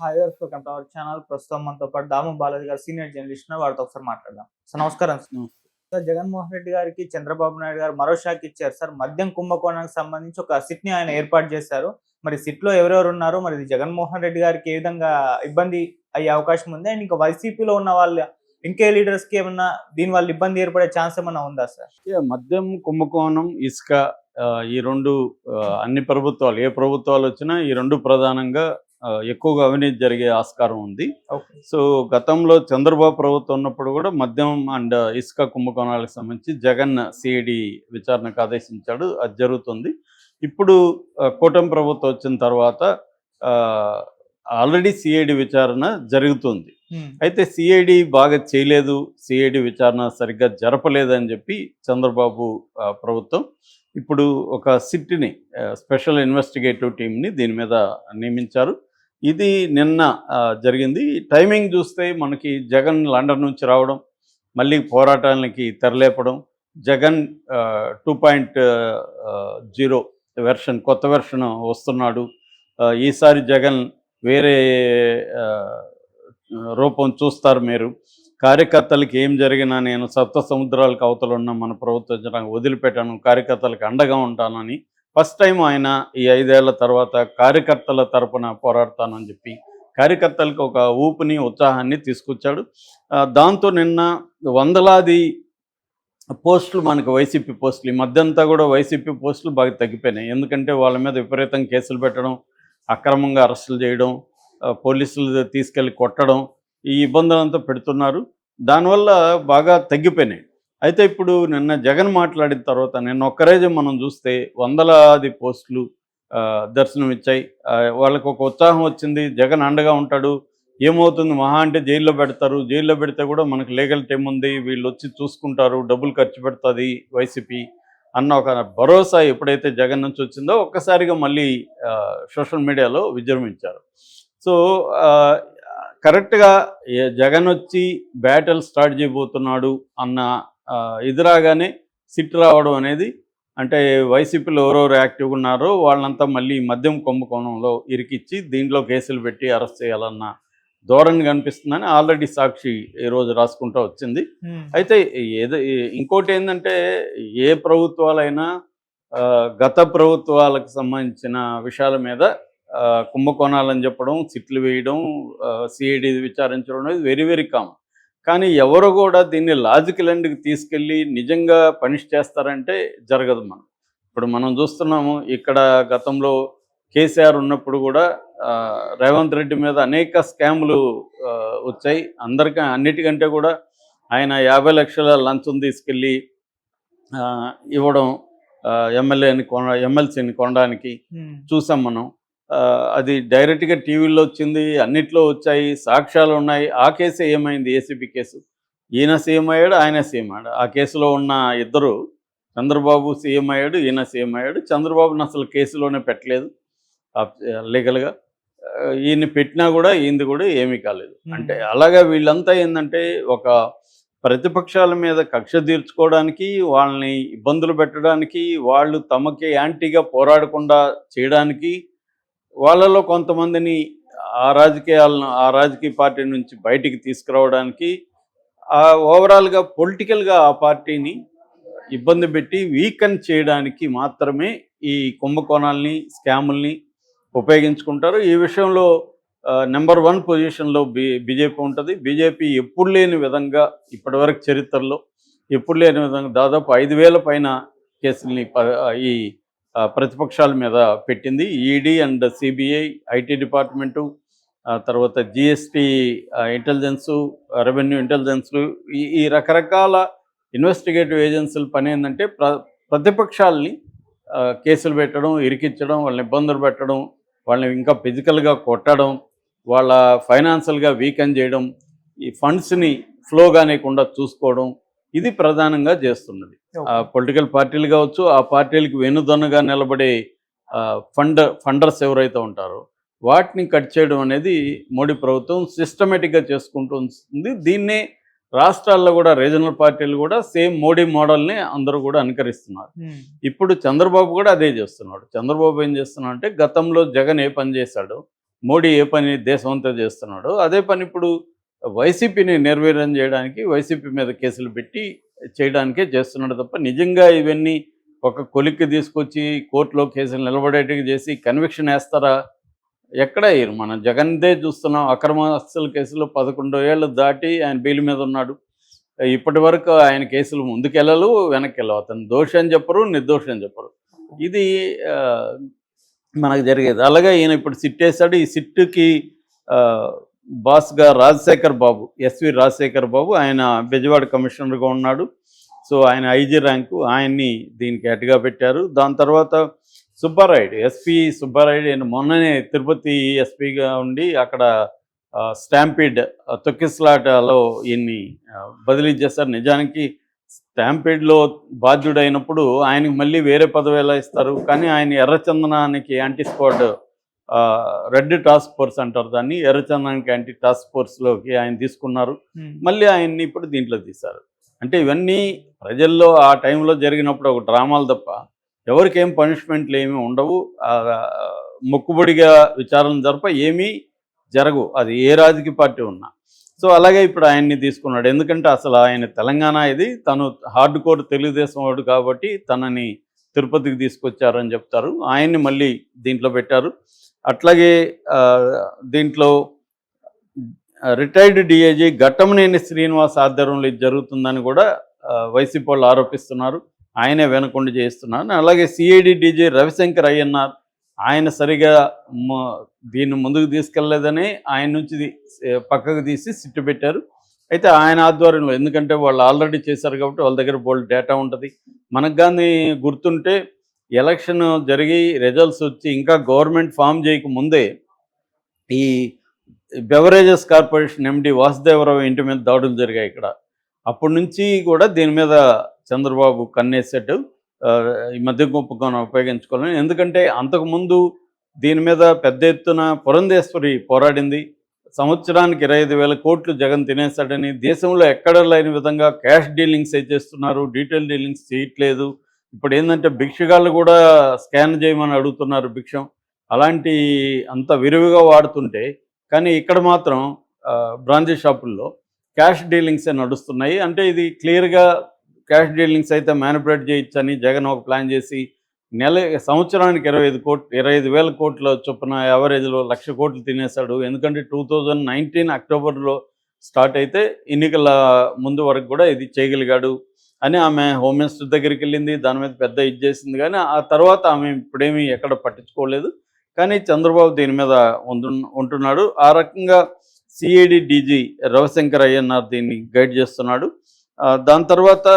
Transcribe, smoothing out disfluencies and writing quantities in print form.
Hi గారు, welcome to our channel. ప్రస్తుతం మనతో పాటు దాము బాలాజీ గారు సీనియర్ జర్నలిస్ట్ ఉన్నారు. వారితో ఒకసారి మాట్లాడదాం. సార్ నమస్కారం. సార్, జగన్మోహన్ రెడ్డి గారికి చంద్రబాబు నాయుడు గారు మరో షాక్ ఇచ్చారు సార్. మద్యం కుంభకోణానికి సంబంధించి ఒక సిట్ ని ఆయన ఏర్పాటు చేశారు. మరి సిట్ లో ఎవరెవరు ఉన్నారు, మరి ఇది జగన్మోహన్ రెడ్డి గారికి ఏ విధంగా ఇబ్బంది అయ్యే అవకాశం ఉంది, అండ్ ఇంకా వైసీపీలో ఉన్న వాళ్ళ ఇంకే లీడర్స్ కి ఏమన్నా దీని వల్ల ఇబ్బంది ఏర్పడే ఛాన్స్ ఏమన్నా ఉందా సార్? మద్యం కుంభకోణం, ఇసుక, ఈ రెండు అన్ని ప్రభుత్వాలు, ఏ ప్రభుత్వాలు వచ్చినా ఈ రెండు ప్రధానంగా ఎక్కువగా అవినీతి జరిగే ఆస్కారం ఉంది. సో గతంలో చంద్రబాబు ప్రభుత్వం ఉన్నప్పుడు కూడా మద్యం అండ్ ఇసుక కుంభకోణాలకు సంబంధించి జగన్ సిఐడి విచారణకు ఆదేశించాడు. అది జరుగుతుంది. ఇప్పుడు కూటమి ప్రభుత్వం వచ్చిన తర్వాత ఆల్రెడీ సిఐడి విచారణ జరుగుతుంది. అయితే సిఐడి బాగా చేయలేదు, సిఐడి విచారణ సరిగ్గా జరపలేదని చెప్పి చంద్రబాబు ప్రభుత్వం ఇప్పుడు ఒక సిట్ని, స్పెషల్ ఇన్వెస్టిగేటివ్ టీంని దీని మీద నియమించారు. ఇది నిన్న జరిగింది. టైమింగ్ చూస్తే మనకి జగన్ లండన్ నుంచి రావడం, మళ్ళీ పోరాటానికి తెరలేపడం, జగన్ 2.0 వెర్షన్, కొత్త వెర్షన్ వస్తున్నాడు, ఈసారి జగన్ వేరే రూపం చూస్తారు, మీరు కార్యకర్తలకి ఏం జరిగినా నేను సప్త సముద్రాలకు అవతల ఉన్న మన ప్రభుత్వం వదిలిపెట్టాను, కార్యకర్తలకు అండగా ఉంటానని ఫస్ట్ టైం ఆయన ఈ 5 ఏళ్ల తర్వాత కార్యకర్తల తరపున పోరాడతానని చెప్పి కార్యకర్తలకు ఒక ఊపుని, ఉత్సాహాన్ని తీసుకొచ్చాడు. దాంతో నిన్న వందలాది పోస్టులు, మనకు వైసీపీ పోస్టులు, ఈ మధ్యంతా కూడా వైసీపీ పోస్టులు బాగా తగ్గిపోయినాయి. ఎందుకంటే వాళ్ళ మీద విపరీతం కేసులు పెట్టడం, అక్రమంగా అరెస్టులు చేయడం, పోలీసులు తీసుకెళ్ళి కొట్టడం, ఈ ఇబ్బందులంతా పెడుతున్నారు. దానివల్ల బాగా తగ్గిపోయినాయి. అయితే ఇప్పుడు నిన్న జగన్ మాట్లాడిన తర్వాత నిన్న ఒక్కరోజు మనం చూస్తే వందలాది పోస్టులు దర్శనం ఇచ్చాయి. వాళ్ళకు ఒక ఉత్సాహం వచ్చింది, జగన్ అండగా ఉంటాడు, ఏమవుతుంది మహా అంటే జైల్లో పెడతారు, జైల్లో పెడితే కూడా మనకు లీగల్ టైం ఉంది, వీళ్ళు వచ్చి చూసుకుంటారు, డబ్బులు ఖర్చు పెడుతుంది వైసీపీ అన్న ఒక భరోసా ఎప్పుడైతే జగన్ నుంచి వచ్చిందో ఒక్కసారిగా మళ్ళీ సోషల్ మీడియాలో విజృంభించారు. సో కరెక్ట్గా జగన్ వచ్చి బ్యాటిల్ స్టార్ట్ చేయబోతున్నాడు అన్న ఇది రాగానే సిట్ రావడం అనేది, అంటే వైసీపీలో ఎవరెవరు యాక్టివ్గా ఉన్నారో వాళ్ళంతా మళ్ళీ మద్యం కుంభకోణంలో ఇరికిచ్చి దీంట్లో కేసులు పెట్టి అరెస్ట్ చేయాలన్న ధోరణి కనిపిస్తుందని ఆల్రెడీ సాక్షి ఈరోజు రాసుకుంటూ వచ్చింది. అయితే ఇంకోటి ఏంటంటే, ఏ ప్రభుత్వాలైనా గత ప్రభుత్వాలకు సంబంధించిన విషయాల మీద కుంభకోణాలని చెప్పడం, సిట్లు వేయడం, సిఐడి విచారించడం అనేది వెరీ వెరీ కామన్. కానీ ఎవరు కూడా దీన్ని లాజికల్ ఎండ్కి తీసుకెళ్ళి నిజంగా పనిష్ చేస్తారంటే జరగదు. ఇప్పుడు మనం చూస్తున్నాము, ఇక్కడ గతంలో కేసీఆర్ ఉన్నప్పుడు కూడా రేవంత్ రెడ్డి మీద అనేక స్కాములు వచ్చాయి. అన్నిటికంటే కూడా ఆయన 50 లక్షల లంచం తీసుకెళ్ళి ఇవ్వడం, ఎమ్మెల్సీని కొనడానికి చూసాం మనం. అది డైరెక్ట్గా టీవీలో వచ్చింది, అన్నిట్లో వచ్చాయి, సాక్ష్యాలు ఉన్నాయి. ఆ కేసు ఏమైంది? ACB case. ఈయన సీఎం అయ్యాడు, ఆయన సీఎం అయ్యాడు. ఆ కేసులో ఉన్న ఇద్దరు, చంద్రబాబు సీఎం అయ్యాడు, ఈయన సీఎం అయ్యాడు. చంద్రబాబుని అసలు కేసులోనే పెట్టలేదు లీగల్గా. ఈయన్ని పెట్టినా కూడా ఈయనది కూడా ఏమీ కాలేదు. అంటే అలాగా వీళ్ళంతా ఏంటంటే, ఒక ప్రతిపక్షాల మీద కక్ష తీర్చుకోవడానికి, వాళ్ళని ఇబ్బందులు పెట్టడానికి, వాళ్ళు తమకి యాంటీగా పోరాడకుండా చేయడానికి, వాళ్ళలో కొంతమందిని ఆ రాజకీయ పార్టీ నుంచి బయటికి తీసుకురావడానికి, ఓవరాల్గా పొలిటికల్గా ఆ పార్టీని ఇబ్బంది పెట్టి వీకెన్ చేయడానికి మాత్రమే ఈ కుంభకోణాలని, స్కాముల్ని ఉపయోగించుకుంటారు. ఈ విషయంలో నెంబర్ 1 పొజిషన్లో బీజేపీ ఉంటుంది. బీజేపీ ఎప్పుడు లేని విధంగా, ఇప్పటివరకు చరిత్రలో ఎప్పుడు లేని విధంగా దాదాపు 5,000 పైన కేసుల్ని ఈ ప్రతిపక్షాల మీద పెట్టింది. ED and CBI, IT department, తర్వాత జిఎస్టీ ఇంటెలిజెన్సు, రెవెన్యూ ఇంటెలిజెన్స్లు, ఈ రకరకాల ఇన్వెస్టిగేటివ్ ఏజెన్సీల పని ఏంటంటే ప్రతిపక్షాలని కేసులు పెట్టడం, ఇరికించడం, వాళ్ళని ఇబ్బందులు పెట్టడం, వాళ్ళని ఇంకా ఫిజికల్గా కొట్టడం, వాళ్ళ ఫైనాన్షియల్గా వీకెన్ చేయడం, ఈ ఫండ్స్ని ఫ్లో కానివ్వకుండా చూసుకోవడం, ఇది ప్రధానంగా చేస్తున్నది. పొలిటికల్ పార్టీలు కావచ్చు, ఆ పార్టీలకు వెనుదన్నుగా నిలబడే ఫండర్స్ ఎవరైతే ఉంటారో వాటిని కట్ చేయడం అనేది మోడీ ప్రభుత్వం సిస్టమేటిక్గా చేసుకుంటుంది. దీన్నే రాష్ట్రాల్లో కూడా రీజనల్ పార్టీలు కూడా సేమ్ మోడీ మోడల్ని అందరూ కూడా అనుకరిస్తున్నారు. ఇప్పుడు చంద్రబాబు కూడా అదే చేస్తున్నాడు. చంద్రబాబు ఏం చేస్తున్నాడు అంటే, గతంలో జగన్ ఏ పని చేశాడో మోడీ ఏ పని దేశం అంతా చేస్తున్నాడో అదే పని ఇప్పుడు వైసీపీని నిర్వీర్యం చేయడానికి వైసీపీ మీద కేసులు పెట్టి చేయడానికే చేస్తున్నాడు తప్ప నిజంగా ఇవన్నీ ఒక కొలిక్కి తీసుకొచ్చి కోర్టులో కేసులు నిలబడేట్టుగా చేసి కన్విక్షన్ వేస్తారా? ఎక్కడ వేయరు. మనం జగన్దే చూస్తున్నాం. అక్రమాస్తుల కేసులో 11 ఏళ్ళు దాటి ఆయన బెయిల్ మీద ఉన్నాడు. ఇప్పటి వరకు ఆయన కేసులు ముందుకెళ్ళలు, వెనక్కెళ్ళవు. అతను దోషి అని చెప్పరు, నిర్దోషి అని చెప్పరు. ఇది మనకు జరిగేది. అలాగే ఈయన ఇప్పుడు సిట్ వేశాడు. ఈ సిట్‌కి బాస్‌గా రాజశేఖర్ బాబు, ఎస్వి రాజశేఖర్ బాబు, ఆయన బెజవాడ కమిషనర్‌గా ఉన్నాడు. సో ఆయన ఐజీ ర్యాంకు, ఆయన్ని దీనికి హెడ్‌గా పెట్టారు. దాని తర్వాత సుబ్బారాయుడు, ఎస్పీ సుబ్బారాయుడు, ఈయన మొన్ననే తిరుపతి ఎస్పీగా ఉండి అక్కడ స్టాంపీడ్ తొక్కిసలాటలో ఈయన్ని బదిలీ చేశారు. నిజానికి స్టాంపీడ్లో బాధ్యుడైనప్పుడు ఆయనకి మళ్ళీ వేరే పదవి ఎలా ఇస్తారు? కానీ ఆయన ఎర్రచందనానికి anti squad, red task force అంటారు దాన్ని, ఎర్రచందనానికి యాంటీ టాస్క్ ఫోర్స్లోకి ఆయన తీసుకున్నారు. మళ్ళీ ఆయన్ని ఇప్పుడు దీంట్లో తీశారు. అంటే ఇవన్నీ ప్రజల్లో ఆ టైంలో జరిగినప్పుడు ఒక డ్రామాలు తప్ప ఎవరికేం పనిష్మెంట్లు ఏమీ ఉండవు. మొక్కుబడిగా విచారణ జరప ఏమీ జరగవు, అది ఏ రాజకీయ పార్టీ ఉన్నా. సో అలాగే ఇప్పుడు ఆయన్ని తీసుకున్నాడు. ఎందుకంటే అసలు ఆయన తెలంగాణ, ఇది తను హార్డ్ కోర్ తెలుగుదేశం వాడు కాబట్టి తనని తిరుపతికి తీసుకొచ్చారని చెప్తారు. ఆయన్ని మళ్ళీ దీంట్లో పెట్టారు. అట్లాగే దీంట్లో రిటైర్డ్ డిఐజీ ఘట్టమనేని శ్రీనివాస్ ఆధ్వర్యంలో ఇది జరుగుతుందని కూడా వైసీపీ వాళ్ళు ఆరోపిస్తున్నారు. ఆయనే వెనకుండి చేస్తున్నారు. అలాగే సిఐడి డీజీ రవిశంకర్ అయ్యన్నార్, ఆయన సరిగా దీన్ని ముందుకు తీసుకెళ్లలేదని ఆయన నుంచి పక్కకు తీసి సిట్టు పెట్టారు. అయితే ఆయన ఆధ్వర్యంలో, ఎందుకంటే వాళ్ళు ఆల్రెడీ చేశారు కాబట్టి వాళ్ళ దగ్గర బోల్డ్ డేటా ఉంటుంది. మనకు కానీ గుర్తుంటే ఎలక్షన్ జరిగి రిజల్ట్స్ వచ్చి ఇంకా గవర్నమెంట్ ఫామ్ చేయక ముందే ఈ బెవరేజెస్ కార్పొరేషన్ ఎండి వాసుదేవరావు ఇంటి మీద దాడులు జరిగాయి ఇక్కడ. అప్పటి నుంచి కూడా దీని మీద చంద్రబాబు కన్నేసాడు, ఈ మధ్య కుంభకోణం ఉపయోగించుకోవాలని. ఎందుకంటే అంతకుముందు దీని మీద పెద్ద ఎత్తున పురంధేశ్వరి పోరాడింది. సంవత్సరానికి 25,000 కోట్లు జగన్ తినేశాడని, దేశంలో ఎక్కడ లేని విధంగా క్యాష్ డీలింగ్స్ చేస్తున్నారు, డీటెయిల్ డీలింగ్స్ చేయట్లేదు. ఇప్పుడు ఏంటంటే భిక్షగాళ్ళు కూడా స్కాన్ చేయమని అడుగుతున్నారు భిక్షం. అలాంటి అంత విరివిగా వాడుతుంటే, కానీ ఇక్కడ మాత్రం బ్రాంచీ షాపుల్లో క్యాష్ డీలింగ్సే నడుస్తున్నాయి. అంటే ఇది క్లియర్గా క్యాష్ డీలింగ్స్ అయితే మ్యానిపులేట్ చేయొచ్చని జగన్ ఒక ప్లాన్ చేసి సంవత్సరానికి 25,000 కోట్ల చొప్పున యావరేజ్లో 1,00,000 కోట్లు తినేశాడు. ఎందుకంటే 2019 అక్టోబర్లో స్టార్ట్ అయితే ఎన్నికల ముందు వరకు కూడా ఇది చేయగలిగాడు అని ఆమె హోమ్ మినిస్టర్ దగ్గరికి వెళ్ళింది. దాని మీద పెద్ద ఇది చేసింది. కానీ ఆ తర్వాత ఆమె ఇప్పుడేమీ ఎక్కడ పట్టించుకోలేదు. కానీ చంద్రబాబు దీని మీద ఉంటున్నాడు. ఆ రకంగా సిఐడి డీజీ రవిశంకర్ అయ్యన్నార్ దీన్ని గైడ్ చేస్తున్నాడు. దాని తర్వాత